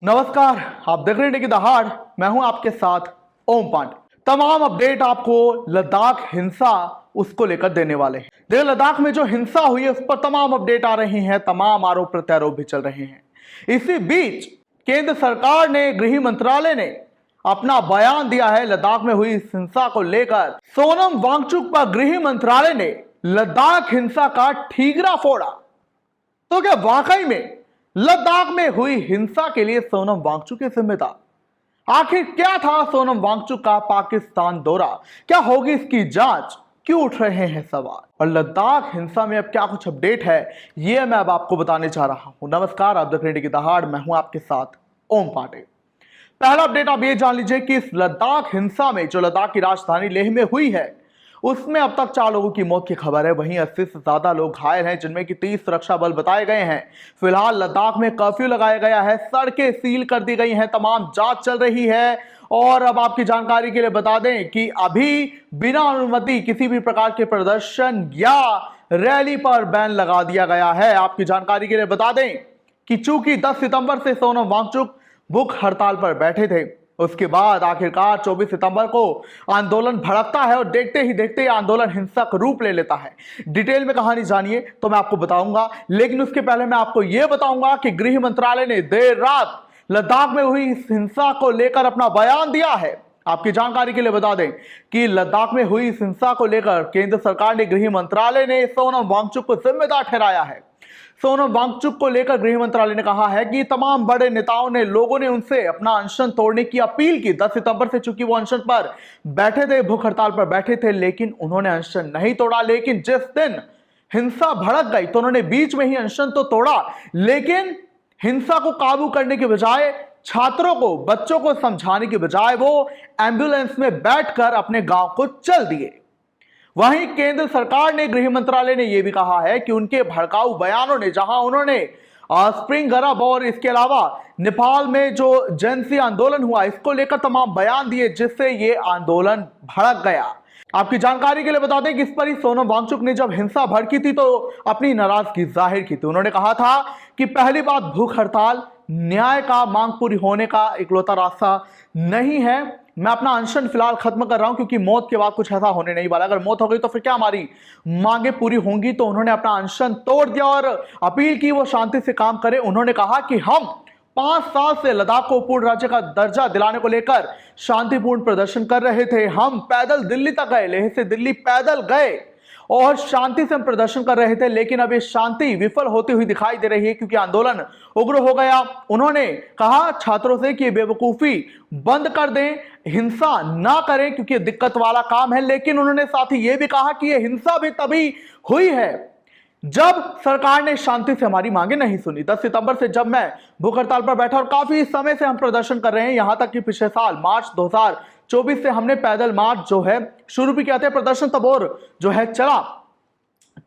नमस्कार, आप देख रहे हैं कि दहाड़। मैं हूं आपके साथ ओम पांडे। तमाम अपडेट आपको लद्दाख हिंसा उसको लेकर देने वाले हैं। देखिए, लद्दाख में जो हिंसा हुई है उस पर तमाम अपडेट आ रही हैं, तमाम आरोप प्रत्यारोप भी चल रहे हैं। इसी बीच केंद्र सरकार ने, गृह मंत्रालय ने अपना बयान दिया है लद्दाख में हुई इस हिंसा को लेकर। सोनम वांगचुक पर गृह मंत्रालय ने लद्दाख हिंसा का ठीकरा फोड़ा। तो क्या वाकई में लद्दाख में हुई हिंसा के लिए सोनम वांगचुक जिम्मेदार? आखिर क्या था सोनम वांगचुक का पाकिस्तान दौरा? क्या होगी इसकी जांच? क्यों उठ रहे हैं सवाल? और लद्दाख हिंसा में अब क्या कुछ अपडेट है, यह मैं अब आपको बताने जा रहा हूं। नमस्कार, आप देख रहे हैं कि दहाड़। मैं हूं आपके साथ ओम पांडे। पहला अपडेट आप ये जान लीजिए कि इस लद्दाख हिंसा में जो लद्दाख की राजधानी लेह में हुई है उसमें अब तक 4 लोगों की मौत की खबर है। वहीं 80 से ज्यादा लोग घायल हैं, जिनमें कि 30 सुरक्षा बल बताए गए हैं। फिलहाल लद्दाख में कर्फ्यू लगाया गया है, सड़कें सील कर दी गई हैं, तमाम जांच चल रही है। और अब आपकी जानकारी के लिए बता दें कि अभी बिना अनुमति किसी भी प्रकार के प्रदर्शन या रैली पर बैन लगा दिया गया है। आपकी जानकारी के लिए बता दें कि चूंकि 10 सितंबर से सोनम वांगचुक भूख हड़ताल पर बैठे थे, उसके बाद आखिरकार 24 सितंबर को आंदोलन भड़कता है और देखते ही देखते आंदोलन हिंसक रूप ले लेता है। डिटेल में कहानी जानिए तो मैं आपको बताऊंगा, लेकिन उसके पहले मैं आपको यह बताऊंगा कि गृह मंत्रालय ने देर रात लद्दाख में हुई इस हिंसा को लेकर अपना बयान दिया है। आपकी जानकारी के लिए बता दें कि लद्दाख में हुई इस हिंसा को लेकर केंद्र सरकार ने, गृह मंत्रालय ने सोनम वांगचुक को जिम्मेदार ठहराया है। सोनम वांगचुक को लेकर गृह मंत्रालय ने कहा है कि तमाम बड़े नेताओं ने, लोगों ने उनसे अपना अनशन तोड़ने की अपील की। 10 सितंबर से चूंकि वो अनशन पर बैठे थे, भूख हड़ताल पर बैठे थे, लेकिन उन्होंने अनशन नहीं तोड़ा। लेकिन जिस दिन हिंसा भड़क गई तो उन्होंने बीच में ही अनशन तो तोड़ा, लेकिन हिंसा को काबू करने के बजाय, छात्रों को, बच्चों को समझाने के बजाय वो एम्बुलेंस में बैठकर अपने गांव को चल दिए। वहीं केंद्र सरकार ने, गृह मंत्रालय ने यह भी कहा है कि उनके भड़काऊ बयानों ने, जहां उन्होंने स्प्रिंग गरब और इसके अलावा नेपाल में जो जनसी आंदोलन हुआ इसको लेकर तमाम बयान दिए, जिससे यह आंदोलन भड़क गया। आपकी जानकारी के लिए बता दें कि इस पर ही सोनम वांगचुक ने जब हिंसा भड़की थी तो अपनी नाराजगी जाहिर की थी। उन्होंने कहा था कि पहली बात, भूख हड़ताल न्याय का, मांग पूरी होने का इकलौता रास्ता नहीं है। मैं अपना अनशन फिलहाल खत्म कर रहा हूं क्योंकि मौत के बाद कुछ ऐसा होने नहीं वाला। अगर मौत हो गई तो फिर क्या हमारी मांगे पूरी होंगी? तो उन्होंने अपना अनशन तोड़ दिया और अपील की वो शांति से काम करें। उन्होंने कहा कि हम 5 साल से लद्दाख को पूर्ण राज्य का दर्जा दिलाने को लेकर शांतिपूर्ण प्रदर्शन कर रहे थे। हम पैदल दिल्ली तक गए, लेह से दिल्ली पैदल गए और शांति से हम प्रदर्शन कर रहे थे, लेकिन अब ये शांति विफल होती हुई दिखाई दे रही है क्योंकि आंदोलन उग्र हो गया। उन्होंने कहा छात्रों से कि ये बेवकूफी बंद कर दें, हिंसा ना करें क्योंकि ये दिक्कत वाला काम है। लेकिन उन्होंने साथ ही ये भी कहा कि ये हिंसा भी तभी हुई है जब सरकार ने शांति से हमारी मांगे नहीं सुनी। 10 सितंबर से जब मैं भूख हड़ताल पर बैठा और काफी समय से हम प्रदर्शन कर रहे हैं, यहां तक कि पिछले साल मार्च 2024 से हमने पैदल मार्च जो है शुरू भी किया था, प्रदर्शन तब और जो है चला।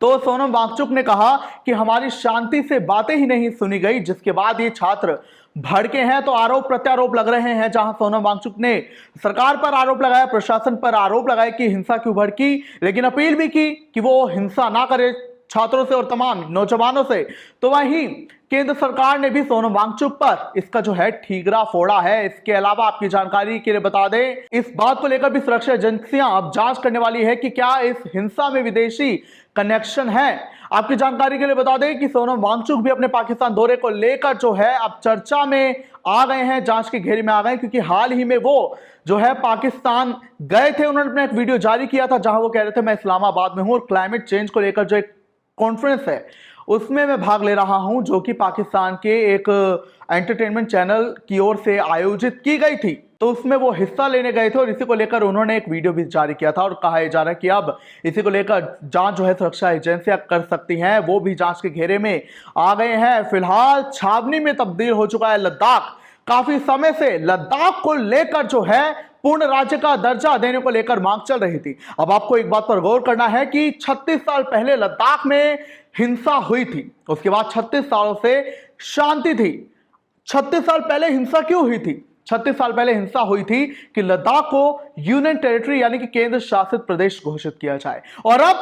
तो सोनम वांगचुक ने कहा कि हमारी शांति से बातें ही नहीं सुनी गई, जिसके बाद ये छात्र भड़के हैं। तो आरोप प्रत्यारोप लग रहे हैं, जहां सोनम वांगचुक ने सरकार पर आरोप लगाया, प्रशासन पर आरोप लगाया कि हिंसा क्यों भड़की, लेकिन अपील भी की कि वो हिंसा ना करे छात्रों से और तमाम नौजवानों से। तो वहीं केंद्र सरकार ने भी सोनम वांगचुक पर इसका जो है ठीकरा फोड़ा है। इसके अलावा आपकी जानकारी के लिए बता दें, इस बात को लेकर भी सुरक्षा एजेंसियां अब जांच करने वाली है कि क्या इस हिंसा में विदेशी कनेक्शन है। आपकी जानकारी के लिए बता दें कि सोनम वांगचुक भी अपने पाकिस्तान दौरे को लेकर जो है अब चर्चा में आ गए हैं, जांच के घेरे में आ गए, क्योंकि हाल ही में वो जो है पाकिस्तान गए थे। उन्होंने अपना एक वीडियो जारी किया था जहां वो कह रहे थे मैं इस्लामाबाद में हूं और क्लाइमेट चेंज को लेकर जो एक कॉन्फ्रेंस है उसमें मैं भाग ले रहा हूं, जो कि पाकिस्तान के एक एंटरटेनमेंट चैनल की ओर से आयोजित की गई थी। तो उसमें वो हिस्सा लेने गए थे और इसी को लेकर उन्होंने एक वीडियो भी जारी किया था और कहा जा रहा है कि अब इसी को लेकर जांच जो है सुरक्षा एजेंसियां कर सकती हैं, वो भी जांच के घेरे में आ गए हैं। फिलहाल छावनी में तब्दील हो चुका है लद्दाख। काफी समय से लद्दाख को लेकर जो है पूर्ण राज्य का दर्जा देने को लेकर मांग चल रही थी। अब आपको एक बात पर गौर करना है कि 36 साल पहले लद्दाख में हिंसा हुई थी, उसके बाद 36 सालों से शांति थी। 36 साल पहले हिंसा क्यों हुई थी? 36 साल पहले हिंसा हुई थी कि लद्दाख को यूनियन टेरिटरी यानी कि केंद्र शासित प्रदेश घोषित किया जाए। और अब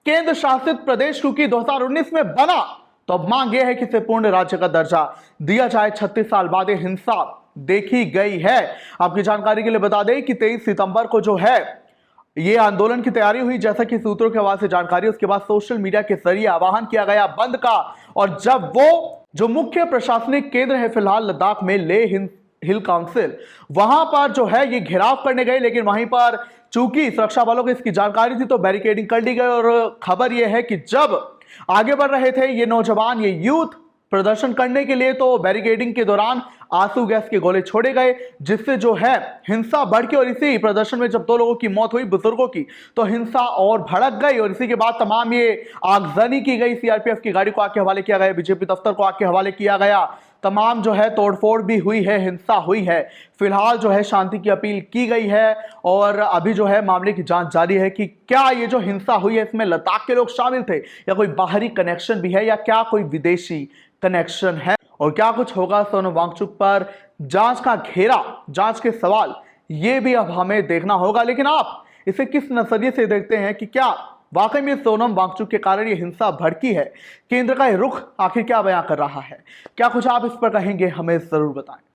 केंद्र शासित प्रदेश क्योंकि 2019 में बना, तो अब मांग यह है कि इसे पूर्ण राज्य का दर्जा दिया जाए। 36 साल बाद ये हिंसा देखी गई है। आपकी जानकारी के लिए बता दें कि 23 सितंबर को जो है ये आंदोलन की तैयारी हुई, जैसा कि सूत्रों के हवाले से जानकारी। उसके बाद सोशल मीडिया के जरिए आह्वान किया गया बंद का, और जब वो जो मुख्य प्रशासनिक केंद्र है फिलहाल लद्दाख में लेह हिल काउंसिल, वहां पर जो है ये घेराव करने गए, लेकिन वहीं पर चूंकि सुरक्षा बलों को इसकी जानकारी थी तो बैरिकेडिंग कर ली गई। और खबर यह है कि जब आगे बढ़ रहे थे ये नौजवान, ये यूथ प्रदर्शन करने के लिए, तो बैरिकेडिंग के दौरान आंसू गैस के गोले छोड़े गए, जिससे जो है हिंसा बढ़ के, और इसी प्रदर्शन में जब 2 लोगों की मौत हुई बुजुर्गों की, तो हिंसा और भड़क गई। और इसी के बाद तमाम ये आगजनी की गई, सीआरपीएफ की गाड़ी को आग के हवाले किया गया, बीजेपी दफ्तर को आग के हवाले किया गया, तमाम जो है तोड़फोड़ भी हुई है, हिंसा हुई है। फिलहाल जो है शांति की अपील की गई है, और अभी जो है मामले की जांच जारी है कि क्या ये जो हिंसा हुई है इसमें लद्दाख के लोग शामिल थे, या कोई बाहरी कनेक्शन भी है, या क्या कोई विदेशी कनेक्शन है, और क्या कुछ होगा सोनम वांगचुक पर। जांच का घेरा, जांच के सवाल, ये भी अब हमें देखना होगा। लेकिन आप इसे किस नजरिए से देखते हैं कि क्या वाकई में सोनम वांगचुक के कारण ये हिंसा भड़की है? केंद्र का ये रुख आखिर क्या बयां कर रहा है? क्या कुछ आप इस पर कहेंगे? हमें जरूर बताएं।